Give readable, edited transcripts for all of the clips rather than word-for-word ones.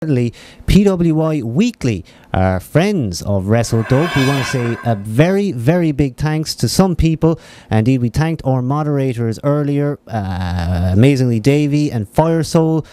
certainly PWI Weekly, our friends of Wrestledope. We want to say a very, very big thanks to some people. Indeed, we thanked our moderators earlier, amazingly Davey and Firesoul.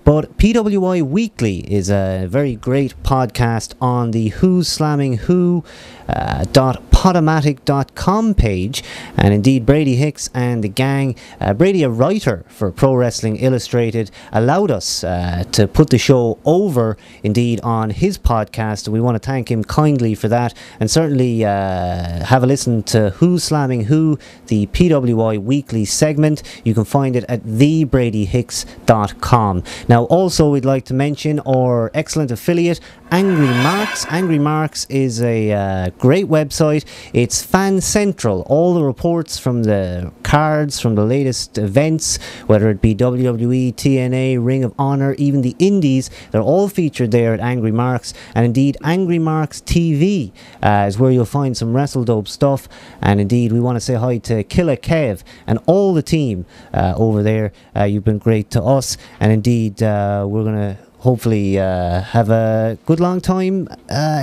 But PWI Weekly is a very great podcast on the Who's Slamming Who .podomatic.com page, and indeed Brady Hicks and the gang, Brady, a writer for Pro Wrestling Illustrated, allowed us to put the show over indeed on his podcast. We want to thank him kindly for that, and certainly have a listen to Who's Slamming Who, the PWI Weekly segment. You can find it at thebradyhicks.com. Now also we'd like to mention our excellent affiliate Angry Marks. Angry Marks is a great website. It's fan central. All the reports from the cards, from the latest events, whether it be WWE, TNA, Ring of Honor, even the indies, they're all featured there at Angry Marks. And indeed Angry Marks TV is where you'll find some Wrestledope stuff. And indeed we want to say hi to Killer Kev and all the team over there. You've been great to us, and indeed we're going to hopefully have a good long time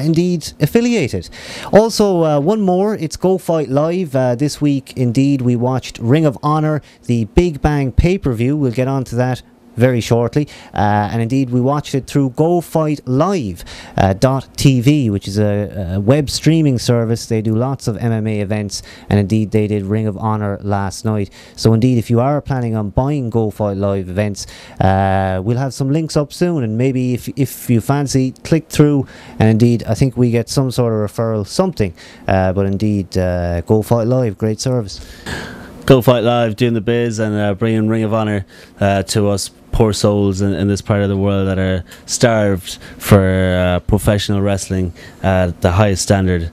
indeed affiliated. Also one more, it's Go Fight Live. This week indeed we watched Ring of Honor, the Big Bang pay-per-view. We'll get on to that very shortly, and indeed we watched it through GoFightLive.tv, which is a web streaming service. They do lots of MMA events, and indeed they did Ring of Honor last night. So indeed, if you are planning on buying Go Fight Live events, we'll have some links up soon, and maybe if you fancy, click through, and indeed I think we get some sort of referral, something, but indeed Go Fight Live, great service. Go Fight Live, doing the biz and bringing Ring of Honor to us poor souls in this part of the world that are starved for professional wrestling at the highest standard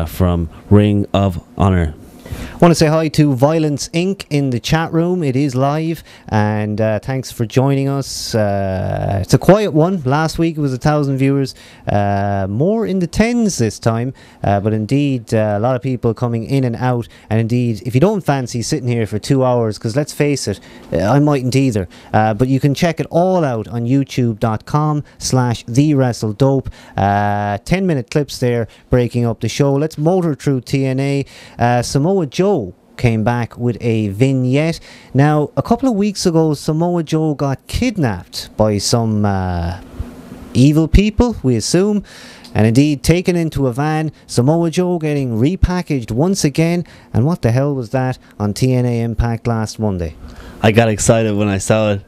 from Ring of Honor. I want to say hi to Violence Inc. in the chat room. It is live, and thanks for joining us. It's a quiet one. Last week it was 1,000 viewers, more in the tens this time, but indeed a lot of people coming in and out. And indeed, if you don't fancy sitting here for 2 hours, because let's face it, I mightn't either, but you can check it all out on youtube.com/TheWrestleDope. 10-minute clips there breaking up the show. Let's motor through TNA. Samoa Joe came back with a vignette. Now, a couple of weeks ago, Samoa Joe got kidnapped by some evil people, we assume, and indeed taken into a van. Samoa Joe getting repackaged once again, and what the hell was that on TNA Impact last Monday? I got excited when I saw it.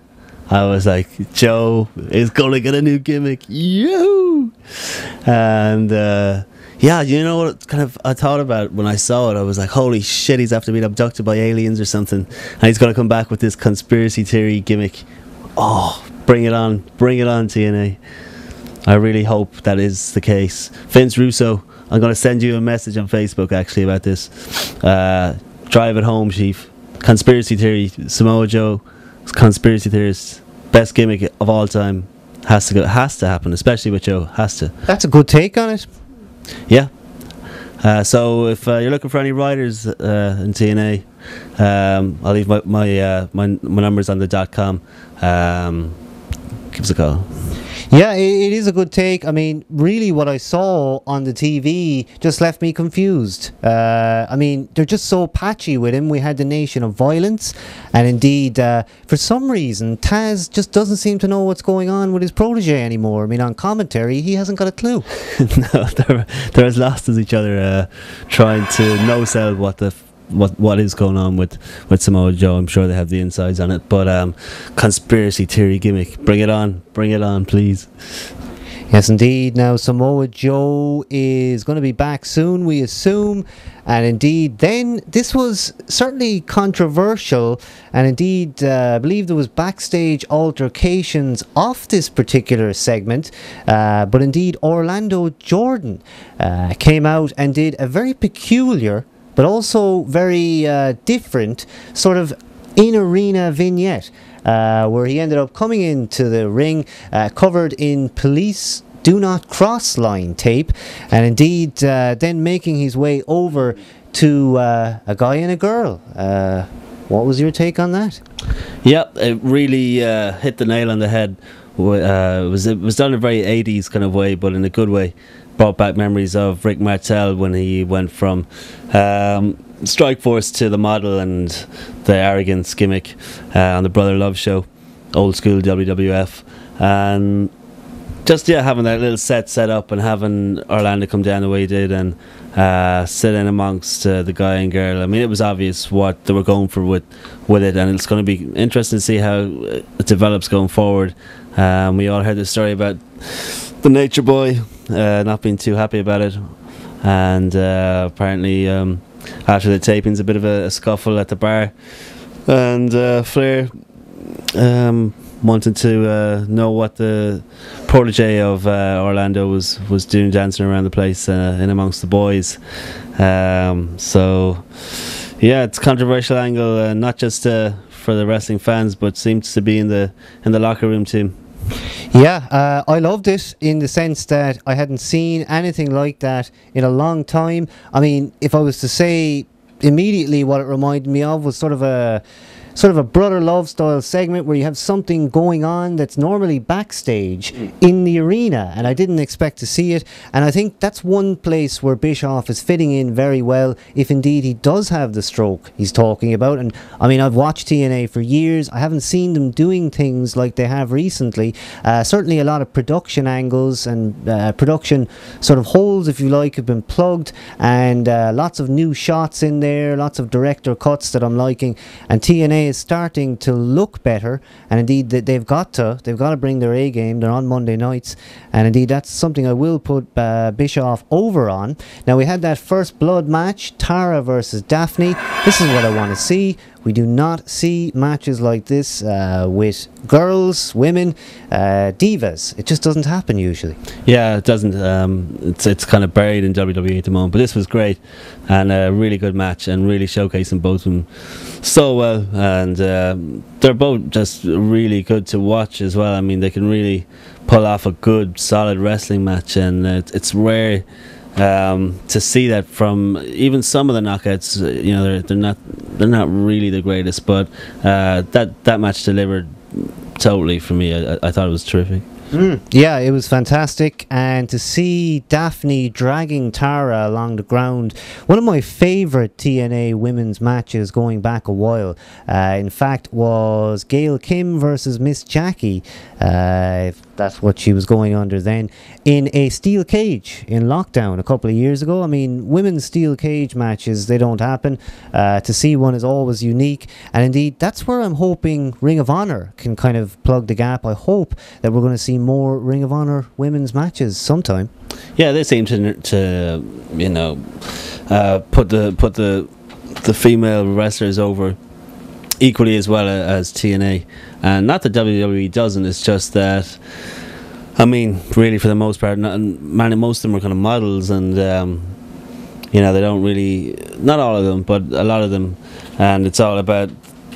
I was like, Joe is going to get a new gimmick. Yoo! And yeah, you know what kind of I thought about when I saw it? I was like, holy shit, he's after being abducted by aliens or something, and he's going to come back with this conspiracy theory gimmick. Oh, bring it on, TNA. I really hope that is the case. Vince Russo, I'm going to send you a message on Facebook actually about this. Drive it home, chief. Conspiracy theory, Samoa Joe, conspiracy theorist, best gimmick of all time. Has to happen, especially with Joe. Has to. That's a good take on it. Yeah. So if you're looking for any writers in TNA, I'll leave my numbers on the .com. Give us a call. Yeah, it is a good take. I mean, really what I saw on the TV just left me confused. I mean, they're just so patchy with him. We had the Nation of Violence, and indeed, for some reason, Taz just doesn't seem to know what's going on with his protege anymore. I mean, on commentary, he hasn't got a clue. No, they're as lost as each other, trying to no-sell what is going on with Samoa Joe. I'm sure they have the insides on it, but conspiracy theory gimmick, bring it on, please. Yes, indeed. Now Samoa Joe is going to be back soon, we assume, and indeed then this was certainly controversial, and indeed I believe there was backstage altercations off this particular segment, but indeed Orlando Jordan came out and did a very peculiar but also very different sort of in-arena vignette, where he ended up coming into the ring covered in police do not cross line tape, and indeed then making his way over to a guy and a girl. What was your take on that? Yep, it really hit the nail on the head it was done in a very 80s kind of way, but in a good way. Brought back memories of Rick Martel when he went from Strikeforce to the model and the arrogance gimmick on the Brother Love show, old school WWF, and just having that little set up and having Orlando come down the way he did and sit in amongst the guy and girl. I mean, it was obvious what they were going for with it, and it's going to be interesting to see how it develops going forward. We all heard the story about the Nature Boy not being too happy about it, and apparently after the tapings a bit of a scuffle at the bar, and Flair wanted to know what the protege of Orlando was doing, dancing around the place in amongst the boys. So yeah, it's a controversial angle, not just for the wrestling fans, but seems to be in the locker room too. Yeah, I loved it in the sense that I hadn't seen anything like that in a long time. I mean, if I was to say immediately what it reminded me of was sort of a brother love style segment where you have something going on that's normally backstage in the arena, and I didn't expect to see it. And I think that's one place where Bischoff is fitting in very well, if indeed he does have the stroke he's talking about. And I mean, I've watched TNA for years. I haven't seen them doing things like they have recently. Certainly a lot of production angles and production sort of holes, if you like, have been plugged, and lots of new shots in there, lots of director cuts that I'm liking, and TNA is starting to look better, and indeed they've got to bring their A game. They're on Monday nights, and indeed that's something I will put Bischoff over on. Now, we had that first blood match, Tara versus Daphne. This is what I want to see. We do not see matches like this with girls, women, divas. It just doesn't happen usually. Yeah, it doesn't. It's kind of buried in WWE at the moment. But this was great, and a really good match, and really showcasing both of them so well. And they're both just really good to watch as well. I mean, they can really pull off a good, solid wrestling match, and it's rare to see that from even some of the knockouts. You know, they're not really the greatest, but that match delivered totally for me. I thought it was terrific. Yeah, it was fantastic, and to see Daphne dragging Tara along the ground, one of my favourite TNA women's matches going back a while, in fact, was Gail Kim versus Miss Jackie, if that's what she was going under then, in a steel cage in Lockdown a couple of years ago. I mean, women's steel cage matches, they don't happen. To see one is always unique, and indeed that's where I'm hoping Ring of Honor can kind of plug the gap. I hope that we're going to see more Ring of Honor women's matches sometime. Yeah, they seem to you know, put the female wrestlers over equally as well as TNA, and not that WWE doesn't. It's just that, I mean, really for the most part, most of them are kind of models, and you know, they don't really, not all of them, but a lot of them, and it's all about,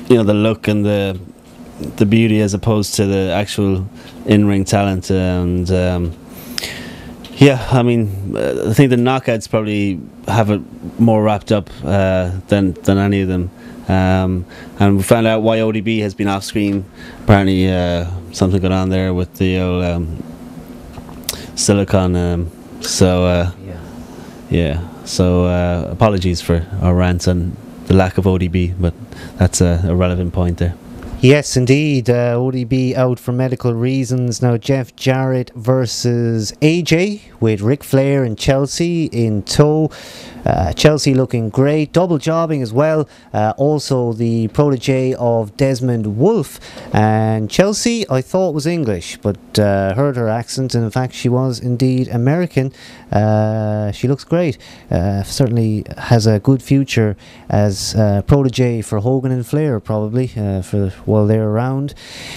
you know, the look and the beauty as opposed to the actual in-ring talent. And yeah, I mean, I think the knockouts probably have it more wrapped up than any of them. And we found out why ODB has been off screen. Apparently something going on there with the old silicon. Yeah, so apologies for our rants on the lack of ODB, but that's a relevant point there. Yes, indeed. ODB out for medical reasons. Now, Jeff Jarrett versus AJ with Ric Flair and Chelsea in tow. Chelsea looking great. Double jobbing as well. Also the protege of Desmond Wolfe. And Chelsea, I thought was English, but heard her accent, and in fact she was indeed American. She looks great. Certainly has a good future as protege for Hogan and Flair, probably, while they're around.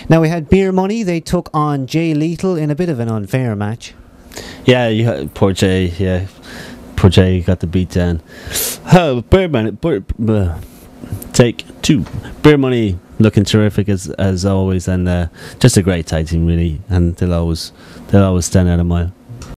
Now, we had Beer Money. They took on Jay Lethal in a bit of an unfair match. Yeah, poor Jay. Yeah, poor Jay got the beat down. Oh, Beer Money. Take two. Beer Money looking terrific as always, and just a great tag team, really, and they'll always stand out a mile.